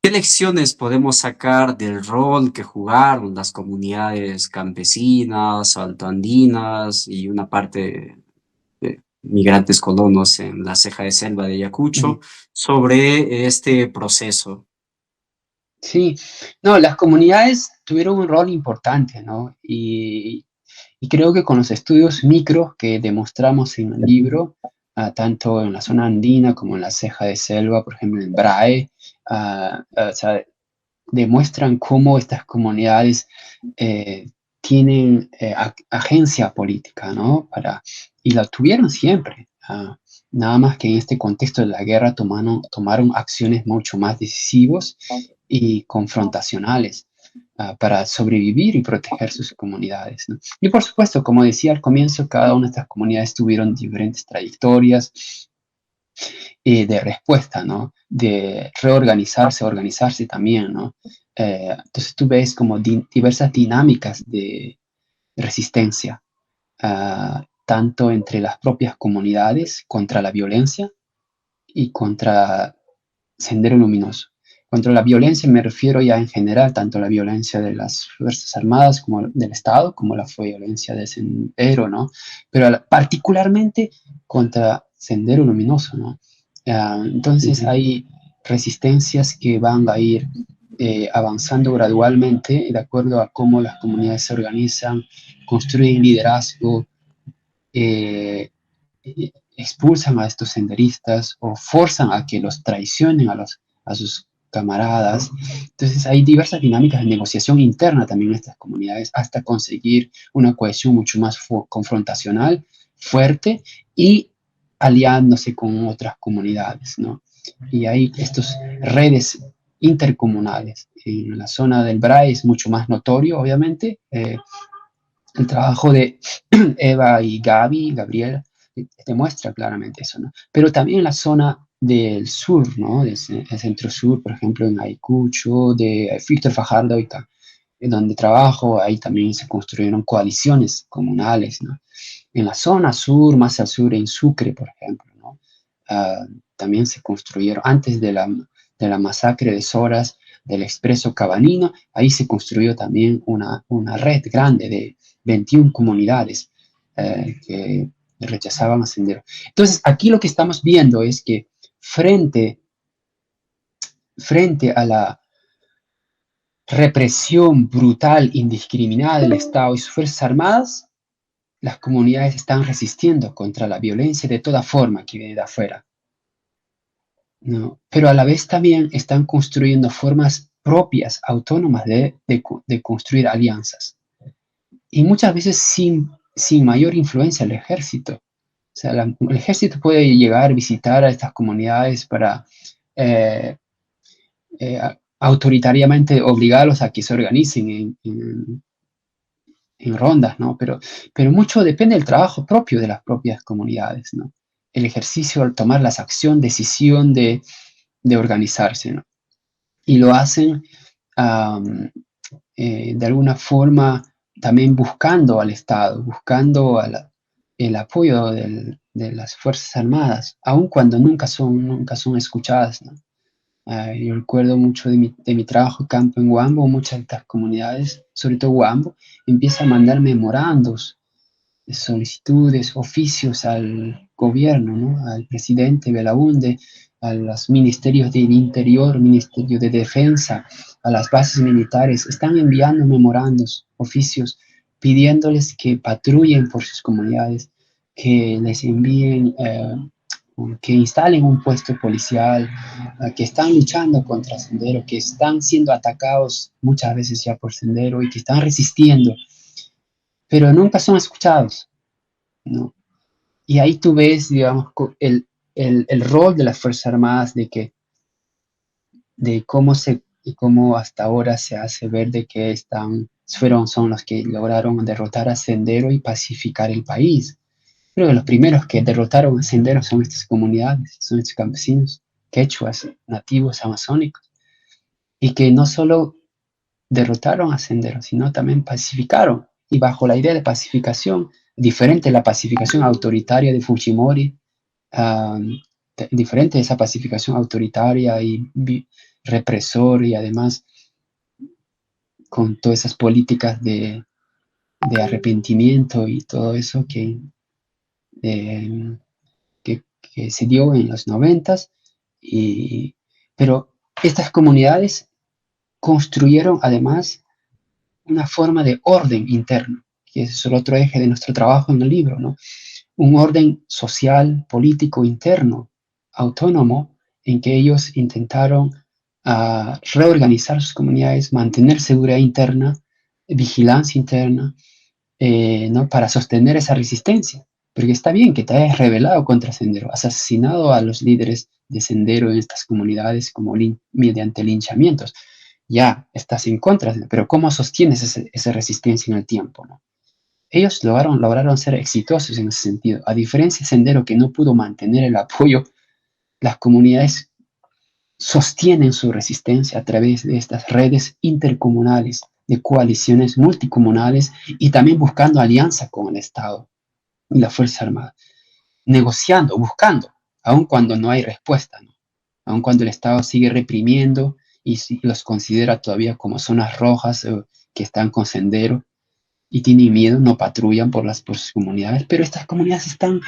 ¿Qué lecciones podemos sacar del rol que jugaron las comunidades campesinas, altoandinas y una parte de migrantes colonos en la ceja de selva de Ujú. Ayacucho sobre este proceso? Sí, no, las comunidades tuvieron un rol importante, ¿no? Y creo que con los estudios micro que demostramos en el libro, tanto en la zona andina como en la ceja de selva, por ejemplo, en BRAE, o sea, demuestran cómo estas comunidades eh, tienen agencia política, ¿no? Y la tuvieron siempre. Nada más que en este contexto de la guerra tomaron acciones mucho más decisivas y confrontacionales para sobrevivir y proteger sus comunidades, ¿no? Y por supuesto, como decía al comienzo, cada una de estas comunidades tuvieron diferentes trayectorias, de respuesta, ¿no? De reorganizarse, organizarse también, ¿no? Entonces tú ves como diversas dinámicas de resistencia, tanto entre las propias comunidades contra la violencia y contra Sendero Luminoso. Contra la violencia me refiero ya en general, tanto la violencia de las Fuerzas Armadas como del Estado, como la violencia de Sendero, ¿no? Pero particularmente contra Sendero Luminoso, ¿no? Entonces Ujú. hay resistencias que van a ir avanzando gradualmente de acuerdo a cómo las comunidades se organizan, construyen liderazgo, eh, expulsan a estos senderistas o forzan a que los traicionen a sus camaradas. Entonces hay diversas dinámicas de negociación interna también en estas comunidades hasta conseguir una cohesión mucho más confrontacional, fuerte y aliándose con otras comunidades, ¿no? Y hay estas redes intercomunales. En la zona del BRAE es mucho más notorio, obviamente, el trabajo de Eva y Gabriela, demuestra claramente eso, ¿no? Pero también en la zona del sur, ¿no? Del centro sur, por ejemplo, en Ayacucho, de Víctor Fajardo, en donde trabajo, ahí también se construyeron coaliciones comunales, ¿no? En la zona sur, más al sur, en Sucre, por ejemplo, ¿no? También se construyeron, antes de la masacre de Soras, del Expreso Cabanino, ahí se construyó también una red grande de 21 comunidades que rechazaban a Sendero. Entonces, aquí lo que estamos viendo es que frente a la represión brutal, indiscriminada del Estado y sus Fuerzas Armadas, las comunidades están resistiendo contra la violencia de toda forma que viene de afuera, ¿no? Pero a la vez también están construyendo formas propias, autónomas de construir alianzas. Y muchas veces sin mayor influencia del ejército. O sea, el ejército puede llegar a visitar a estas comunidades para eh, autoritariamente obligarlos a que se organicen en rondas, ¿no? Pero mucho depende del trabajo propio de las propias comunidades, ¿no? El ejercicio al tomar las acción, decisión de organizarse, ¿no? Y lo hacen um, de alguna forma también buscando al Estado, buscando el apoyo de las Fuerzas Armadas, aun cuando nunca son escuchadas, ¿no? Yo recuerdo mucho de mi trabajo campo en Huambo, muchas de estas comunidades, sobre todo Huambo, empieza a mandar memorandos, solicitudes, oficios al gobierno, ¿no? Al presidente Belaúnde, a los ministerios del Interior, Ministerio de Defensa, a las bases militares, están enviando memorandos, oficios, pidiéndoles que patrullen por sus comunidades, que les envíen, que instalen un puesto policial, que están luchando contra Sendero, que están siendo atacados muchas veces ya por Sendero y que están resistiendo, pero nunca son escuchados, ¿no? Y ahí tú ves, digamos, el rol de las Fuerzas Armadas de cómo hasta ahora se hace ver de que son los que lograron derrotar a Sendero y pacificar el país. Creo que los primeros que derrotaron a Sendero son estas comunidades, son estos campesinos, quechuas, nativos amazónicos, y que no solo derrotaron a Sendero, sino también pacificaron. Y bajo la idea de pacificación, diferente a la pacificación autoritaria de Fujimori, ah, diferente de esa pacificación autoritaria y represor y además con todas esas políticas de arrepentimiento y todo eso eh, que se dio en los 90, pero estas comunidades construyeron además una forma de orden interno, que es el otro eje de nuestro trabajo en el libro, ¿no? Un orden social, político, interno, autónomo, en que ellos intentaron reorganizar sus comunidades, mantener seguridad interna, vigilancia interna, ¿no? Para sostener esa resistencia. Porque está bien que te hayas rebelado contra Sendero, has asesinado a los líderes de Sendero en estas comunidades como mediante linchamientos. Ya estás en contra, pero ¿cómo sostienes esa resistencia en el tiempo, ¿no? Ellos lograron ser exitosos en ese sentido. A diferencia de Sendero, que no pudo mantener el apoyo, las comunidades sostienen su resistencia a través de estas redes intercomunales, de coaliciones multicomunales y también buscando alianza con el Estado y la Fuerza Armada, negociando, buscando, aun cuando no hay respuesta, ¿no? Aun cuando el Estado sigue reprimiendo y si los considera todavía como zonas rojas que están con Sendero y tienen miedo, no patrullan por sus comunidades, pero estas comunidades están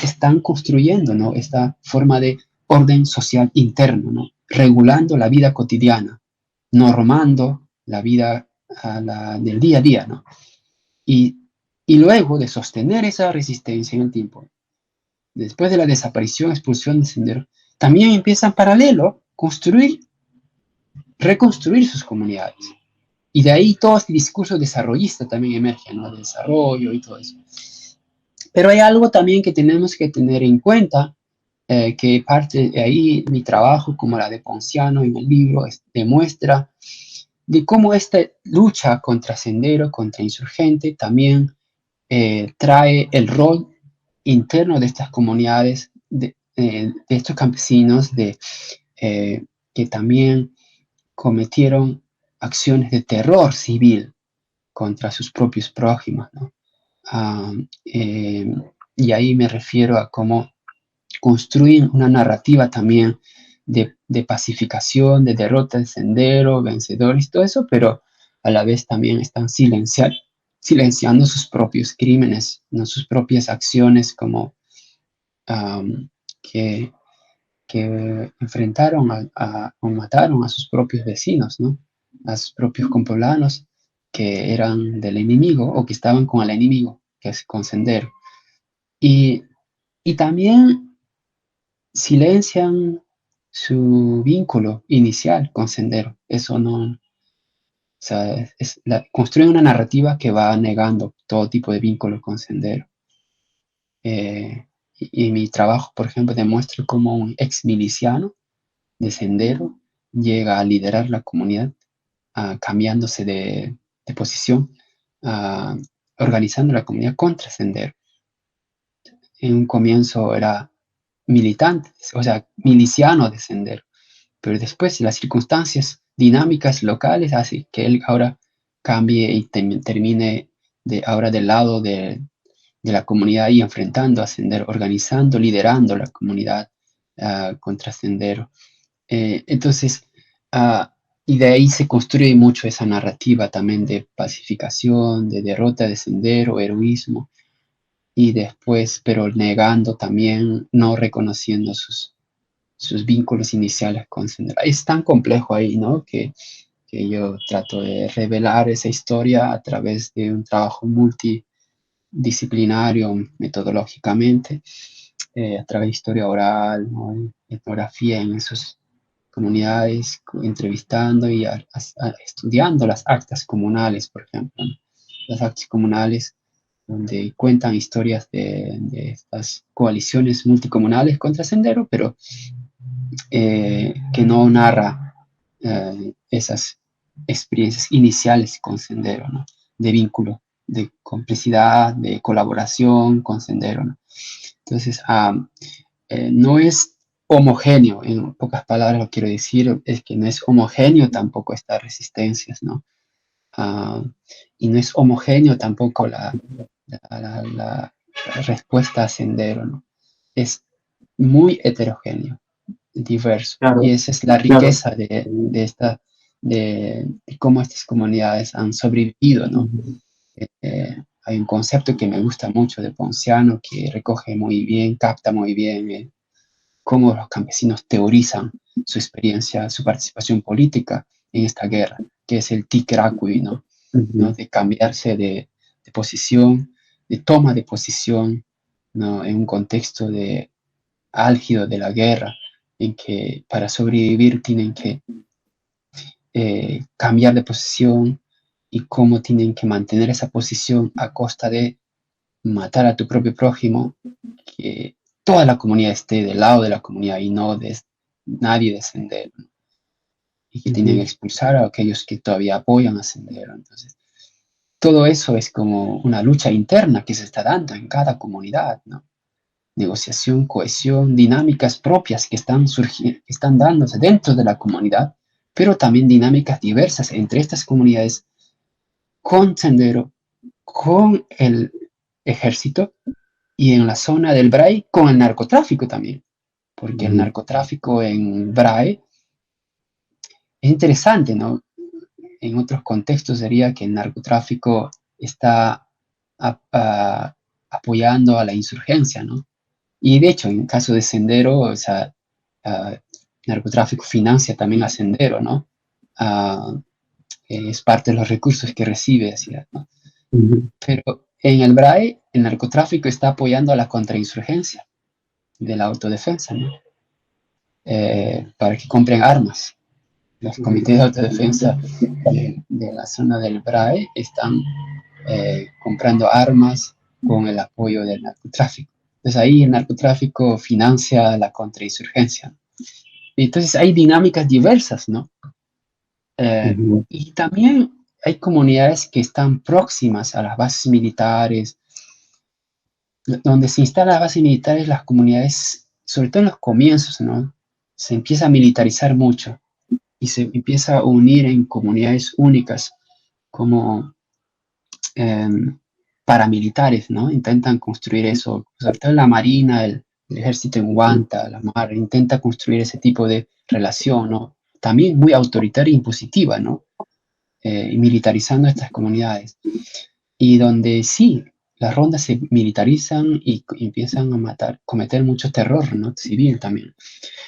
están construyendo, ¿no? Esta forma de orden social interno, ¿no? Regulando la vida cotidiana, normando la vida del día a día, ¿no? Y, y luego de sostener esa resistencia en el tiempo, después de la desaparición, expulsión de Sendero, también empiezan paralelo construir, reconstruir sus comunidades. Y de ahí todo este discurso desarrollista también emerge, ¿no? De desarrollo y todo eso. Pero hay algo también que tenemos que tener en cuenta, que parte de ahí mi trabajo, como la de Ponciano en el libro, demuestra de cómo esta lucha contra Sendero, contra insurgente, también trae el rol interno de estas comunidades, de estos campesinos, que también cometieron acciones de terror civil contra sus propios prójimos, ¿no? Ah, eh, y ahí me refiero a cómo construyen una narrativa también de pacificación, de derrota de Sendero, vencedores, todo eso, pero a la vez también están silenciando sus propios crímenes, ¿no? Sus propias acciones, como um, que, que, enfrentaron o mataron a sus propios vecinos, ¿no? A sus propios compoblanos que eran del enemigo o que estaban con el enemigo, que es con Sendero. Y, y también silencian su vínculo inicial con Sendero. Eso no, o sea, construyen una narrativa que va negando todo tipo de vínculo con Sendero. Y mi trabajo, por ejemplo, demuestra cómo un ex miliciano de Sendero llega a liderar la comunidad, cambiándose de posición, organizando la comunidad contra Sendero. En un comienzo era militante, o sea, miliciano de Sendero, pero después las circunstancias dinámicas locales hacen que él ahora cambie y termine ahora del lado de la comunidad y enfrentando a Sendero, organizando, liderando la comunidad contra Sendero. Entonces, y de ahí se construye mucho esa narrativa también de pacificación, de derrota de Sendero, heroísmo, y después, pero negando también, no reconociendo sus vínculos iniciales con Sendero. Es tan complejo ahí, ¿no? Que yo trato de revelar esa historia a través de un trabajo multidisciplinario, metodológicamente, a través de historia oral, ¿no? Etnografía en esas comunidades, entrevistando y estudiando las actas comunales, por ejemplo, ¿no? Las actas comunales donde cuentan historias de estas coaliciones multicomunales contra Sendero, pero que no narra esas experiencias iniciales con Sendero, ¿no? De vínculo, de complicidad, de colaboración con Sendero, ¿no? Entonces, no es homogéneo, en pocas palabras lo quiero decir, es que no es homogéneo tampoco estas resistencias, ¿no? Y no es homogéneo tampoco la respuesta a Sendero, ¿no? Es muy heterogéneo. diverso. Y Claro, esa es la claro. riqueza de cómo estas comunidades han sobrevivido, ¿no? Ujú, Hay un concepto que me gusta mucho de Ponciano que recoge muy bien, capta muy bien cómo los campesinos teorizan su experiencia, su participación política en esta guerra, que es el tiquiracui, ¿no? ¿No? ujú, De cambiarse de posición, de toma de posición, ¿no? En un contexto de álgido de la guerra, en que para sobrevivir tienen que cambiar de posición y cómo tienen que mantener esa posición a costa de matar a tu propio prójimo, que toda la comunidad esté del lado de la comunidad y no de nadie descender, y que tienen que ujú, expulsar a aquellos que todavía apoyan a Sendero. Entonces, todo eso es como una lucha interna que se está dando en cada comunidad, ¿no? Negociación, cohesión, dinámicas propias que están surgiendo, que están dándose dentro de la comunidad, pero también dinámicas diversas entre estas comunidades con Sendero, con el ejército y en la zona del Bray con el narcotráfico también, porque el ujú. narcotráfico en Bray es interesante, ¿no? En otros contextos sería que el narcotráfico está a, a, apoyando a la insurgencia, ¿no? Y de hecho, en caso de Sendero, o sea, uh, narcotráfico financia también a Sendero, ¿no? Uh, es parte de los recursos que recibe, ¿no? Ujú. Pero en el BRAE, el narcotráfico está apoyando a la contrainsurgencia de la autodefensa, ¿no? Para que compren armas. Los Ujú. comités de autodefensa de la zona del BRAE están comprando armas con el apoyo del narcotráfico. Entonces ahí el narcotráfico financia la contrainsurgencia. Entonces hay dinámicas diversas, ¿no? Ujú. Y también hay comunidades que están próximas a las bases militares, donde se instalan las bases militares, las comunidades, sobre todo en los comienzos, ¿no? Se empieza a militarizar mucho y se empieza a unir en comunidades únicas como eh, paramilitares, ¿no? Intentan construir eso, sobre todo la Marina, el ejército en Guanta, la Mar, intenta construir ese tipo de relación, ¿no? También muy autoritaria e impositiva, ¿no? Y militarizando estas comunidades. Y donde sí, las rondas se militarizan y empiezan a matar, cometer mucho terror, ¿no? Civil también.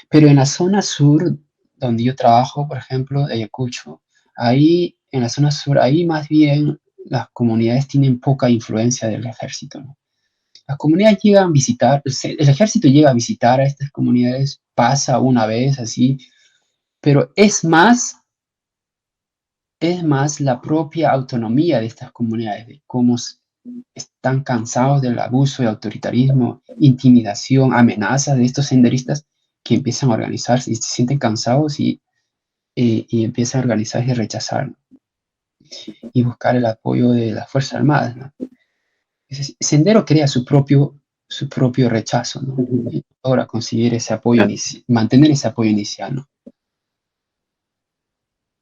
Pero en la zona sur, donde yo trabajo, por ejemplo, de Ayacucho, ahí, en la zona sur, ahí más bien las comunidades tienen poca influencia del ejército, ¿no? Las comunidades llegan a visitar, el ejército llega a visitar a estas comunidades, pasa una vez así, pero es más la propia autonomía de estas comunidades, de cómo están cansados del abuso y autoritarismo, intimidación, amenazas de estos senderistas que empiezan a organizarse y se sienten cansados y empiezan a organizarse y rechazar, ¿no? Y buscar el apoyo de las Fuerzas Armadas, ¿no? Sendero crea su propio rechazo, ¿no? Ujú. Y logra conseguir ese apoyo, Claro. mantener ese apoyo inicial, ¿no?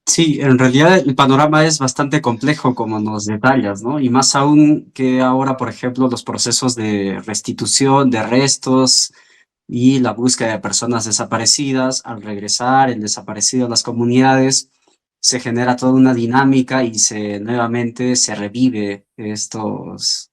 Sí, en realidad el panorama es bastante complejo como nos detallas, ¿no? Y más aún que ahora, por ejemplo, los procesos de restitución de restos y la búsqueda de personas desaparecidas, al regresar el desaparecido a las comunidades, se genera toda una dinámica y se nuevamente se revive estos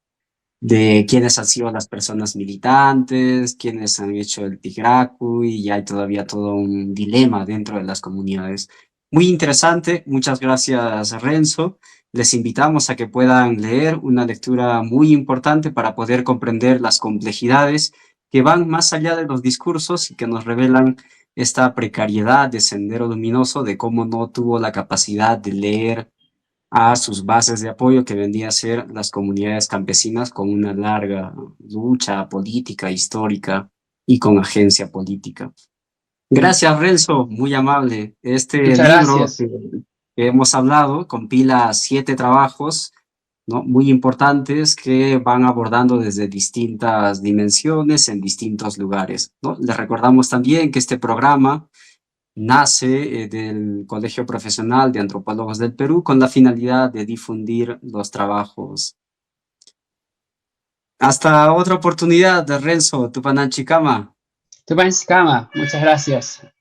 de quiénes han sido las personas militantes, quiénes han hecho el Tigracu, y hay todavía todo un dilema dentro de las comunidades. Muy interesante, muchas gracias Renzo. Les invitamos a que puedan leer una lectura muy importante para poder comprender las complejidades que van más allá de los discursos y que nos revelan esta precariedad de Sendero Luminoso, de cómo no tuvo la capacidad de leer a sus bases de apoyo que vendría a ser las comunidades campesinas con una larga lucha política, histórica y con agencia política. Gracias, Renzo, muy amable. Este Muchas libro gracias. que hemos hablado compila 7 trabajos, ¿no? Muy importantes que van abordando desde distintas dimensiones en distintos lugares, ¿no? Les recordamos también que este programa nace del Colegio Profesional de Antropólogos del Perú con la finalidad de difundir los trabajos. Hasta otra oportunidad, Renzo, Tupananchikama. Tupac Kama, muchas gracias.